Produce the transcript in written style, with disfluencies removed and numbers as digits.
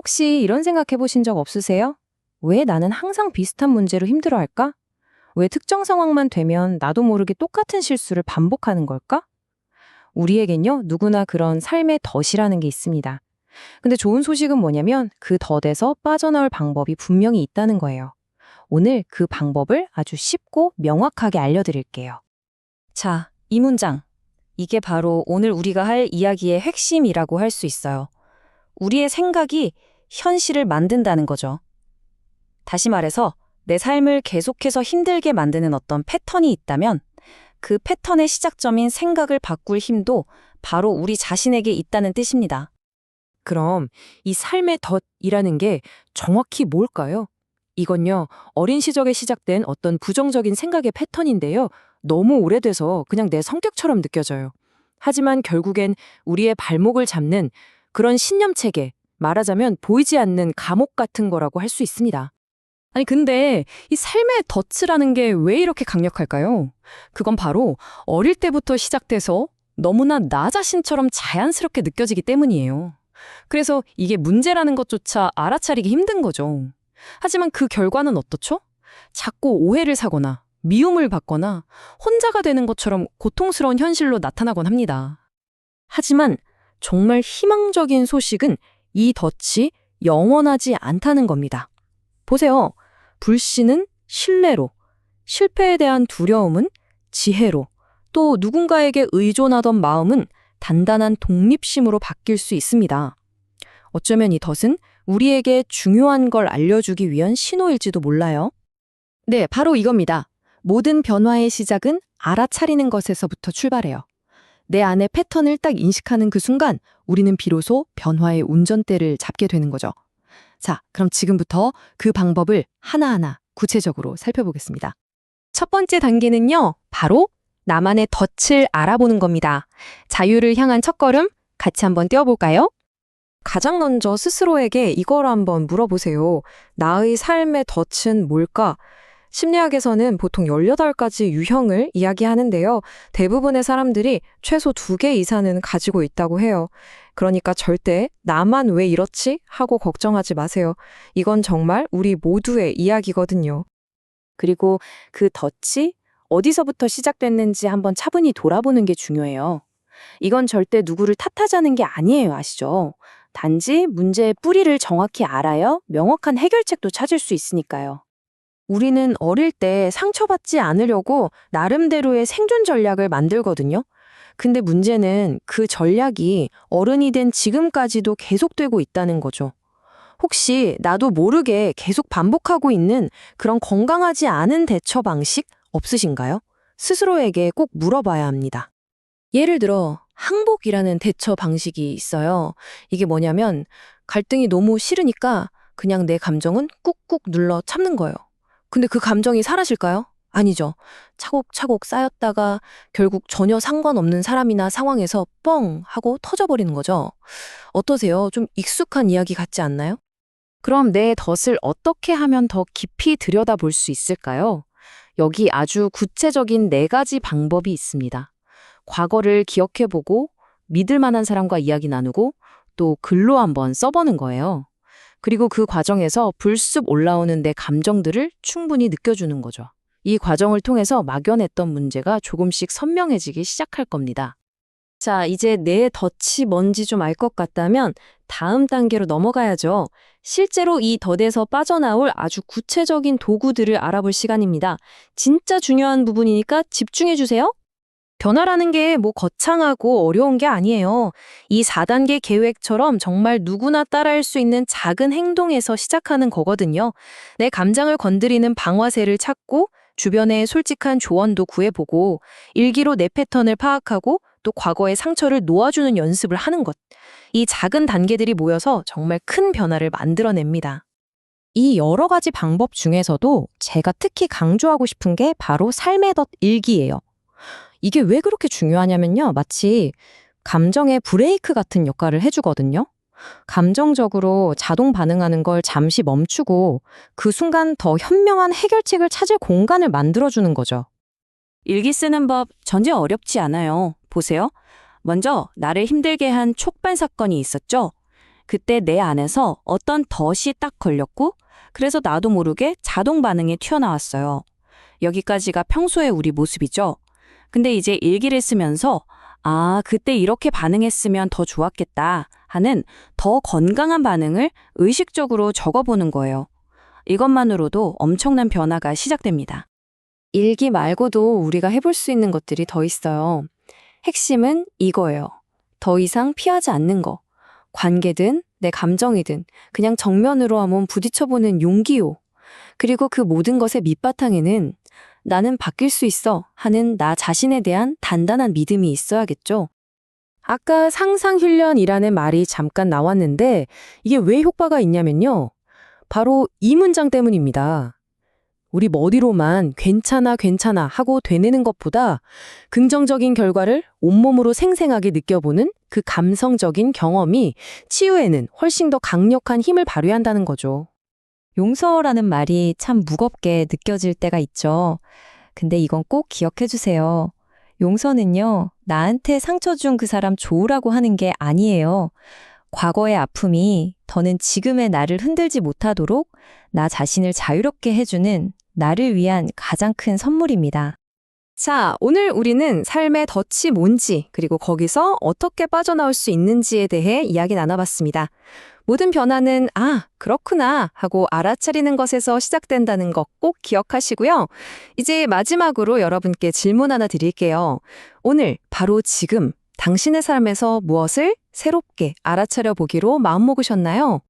혹시 이런 생각해 보신 적 없으세요? 왜 나는 항상 비슷한 문제로 힘들어할까? 왜 특정 상황만 되면 나도 모르게 똑같은 실수를 반복하는 걸까? 우리에겐요, 누구나 그런 삶의 덫이라는 게 있습니다. 근데 좋은 소식은 뭐냐면 그 덫에서 빠져나올 방법이 분명히 있다는 거예요. 오늘 그 방법을 아주 쉽고 명확하게 알려드릴게요. 자, 이 문장. 이게 바로 오늘 우리가 할 이야기의 핵심이라고 할 수 있어요. 우리의 생각이 현실을 만든다는 거죠. 다시 말해서 내 삶을 계속해서 힘들게 만드는 어떤 패턴이 있다면 그 패턴의 시작점인 생각을 바꿀 힘도 바로 우리 자신에게 있다는 뜻입니다. 그럼 이 삶의 덫이라는 게 정확히 뭘까요? 이건요, 어린 시절에 시작된 어떤 부정적인 생각의 패턴인데요. 너무 오래돼서 그냥 내 성격처럼 느껴져요. 하지만 결국엔 우리의 발목을 잡는 그런 신념체계, 말하자면 보이지 않는 감옥 같은 거라고 할 수 있습니다. 아니 근데 이 삶의 덫이라는 게 왜 이렇게 강력할까요? 그건 바로 어릴 때부터 시작돼서 너무나 나 자신처럼 자연스럽게 느껴지기 때문이에요. 그래서 이게 문제라는 것조차 알아차리기 힘든 거죠. 하지만 그 결과는 어떻죠? 자꾸 오해를 사거나 미움을 받거나 혼자가 되는 것처럼 고통스러운 현실로 나타나곤 합니다. 하지만 정말 희망적인 소식은 이 덫이 영원하지 않다는 겁니다. 보세요. 불신은 신뢰로, 실패에 대한 두려움은 지혜로, 또 누군가에게 의존하던 마음은 단단한 독립심으로 바뀔 수 있습니다. 어쩌면 이 덫은 우리에게 중요한 걸 알려주기 위한 신호일지도 몰라요. 네, 바로 이겁니다. 모든 변화의 시작은 알아차리는 것에서부터 출발해요. 내 안의 패턴을 딱 인식하는 그 순간 우리는 비로소 변화의 운전대를 잡게 되는 거죠. 자, 그럼 지금부터 그 방법을 하나하나 구체적으로 살펴보겠습니다. 첫 번째 단계는요, 바로 나만의 덫을 알아보는 겁니다. 자유를 향한 첫걸음 같이 한번 떼어볼까요? 가장 먼저 스스로에게 이걸 한번 물어보세요. 나의 삶의 덫은 뭘까? 심리학에서는 보통 18가지 유형을 이야기하는데요. 대부분의 사람들이 최소 2개 이상은 가지고 있다고 해요. 그러니까 절대 나만 왜 이렇지? 하고 걱정하지 마세요. 이건 정말 우리 모두의 이야기거든요. 그리고 그 덫이 어디서부터 시작됐는지 한번 차분히 돌아보는 게 중요해요. 이건 절대 누구를 탓하자는 게 아니에요, 아시죠? 단지 문제의 뿌리를 정확히 알아야 명확한 해결책도 찾을 수 있으니까요. 우리는 어릴 때 상처받지 않으려고 나름대로의 생존 전략을 만들거든요. 근데 문제는 그 전략이 어른이 된 지금까지도 계속되고 있다는 거죠. 혹시 나도 모르게 계속 반복하고 있는 그런 건강하지 않은 대처 방식 없으신가요? 스스로에게 꼭 물어봐야 합니다. 예를 들어 항복이라는 대처 방식이 있어요. 이게 뭐냐면 갈등이 너무 싫으니까 그냥 내 감정은 꾹꾹 눌러 참는 거예요. 근데 그 감정이 사라질까요? 아니죠. 차곡차곡 쌓였다가 결국 전혀 상관없는 사람이나 상황에서 뻥 하고 터져버리는 거죠. 어떠세요? 좀 익숙한 이야기 같지 않나요? 그럼 내 덫을 어떻게 하면 더 깊이 들여다볼 수 있을까요? 여기 아주 구체적인 4가지 방법이 있습니다. 과거를 기억해보고 믿을 만한 사람과 이야기 나누고 또 글로 한번 써보는 거예요. 그리고 그 과정에서 불쑥 올라오는 내 감정들을 충분히 느껴주는 거죠. 이 과정을 통해서 막연했던 문제가 조금씩 선명해지기 시작할 겁니다. 자, 이제 내 덫이 뭔지 좀 알 것 같다면 다음 단계로 넘어가야죠. 실제로 이 덫에서 빠져나올 아주 구체적인 도구들을 알아볼 시간입니다. 진짜 중요한 부분이니까 집중해 주세요. 변화라는 게 뭐 거창하고 어려운 게 아니에요. 이 4단계 계획처럼 정말 누구나 따라할 수 있는 작은 행동에서 시작하는 거거든요. 내 감정을 건드리는 방아쇠를 찾고 주변에 솔직한 조언도 구해보고 일기로 내 패턴을 파악하고 또 과거의 상처를 놓아주는 연습을 하는 것. 이 작은 단계들이 모여서 정말 큰 변화를 만들어냅니다. 이 여러 가지 방법 중에서도 제가 특히 강조하고 싶은 게 바로 삶의 덫 일기예요. 이게 왜 그렇게 중요하냐면요. 마치 감정의 브레이크 같은 역할을 해주거든요. 감정적으로 자동 반응하는 걸 잠시 멈추고 그 순간 더 현명한 해결책을 찾을 공간을 만들어주는 거죠. 일기 쓰는 법 전혀 어렵지 않아요. 보세요. 먼저 나를 힘들게 한 촉발 사건이 있었죠. 그때 내 안에서 어떤 덫이 딱 걸렸고, 그래서 나도 모르게 자동 반응이 튀어나왔어요. 여기까지가 평소의 우리 모습이죠. 근데 이제 일기를 쓰면서 아, 그때 이렇게 반응했으면 더 좋았겠다 하는 더 건강한 반응을 의식적으로 적어보는 거예요. 이것만으로도 엄청난 변화가 시작됩니다. 일기 말고도 우리가 해볼 수 있는 것들이 더 있어요. 핵심은 이거예요. 더 이상 피하지 않는 거. 관계든 내 감정이든 그냥 정면으로 한번 부딪혀보는 용기요. 그리고 그 모든 것의 밑바탕에는 나는 바뀔 수 있어 하는 나 자신에 대한 단단한 믿음이 있어야겠죠. 아까 상상훈련이라는 말이 잠깐 나왔는데 이게 왜 효과가 있냐면요. 바로 이 문장 때문입니다. 우리 머리로만 괜찮아, 괜찮아 하고 되뇌는 것보다 긍정적인 결과를 온몸으로 생생하게 느껴보는 그 감성적인 경험이 치유에는 훨씬 더 강력한 힘을 발휘한다는 거죠. 용서라는 말이 참 무겁게 느껴질 때가 있죠. 근데 이건 꼭 기억해 주세요. 용서는요, 나한테 상처 준 그 사람 좋으라고 하는 게 아니에요. 과거의 아픔이 더는 지금의 나를 흔들지 못하도록 나 자신을 자유롭게 해주는 나를 위한 가장 큰 선물입니다. 자, 오늘 우리는 삶의 덫이 뭔지, 그리고 거기서 어떻게 빠져나올 수 있는지에 대해 이야기 나눠봤습니다. 모든 변화는 그렇구나 하고 알아차리는 것에서 시작된다는 거 꼭 기억하시고요. 이제 마지막으로 여러분께 질문 하나 드릴게요. 오늘 바로 지금 당신의 삶에서 무엇을 새롭게 알아차려 보기로 마음먹으셨나요?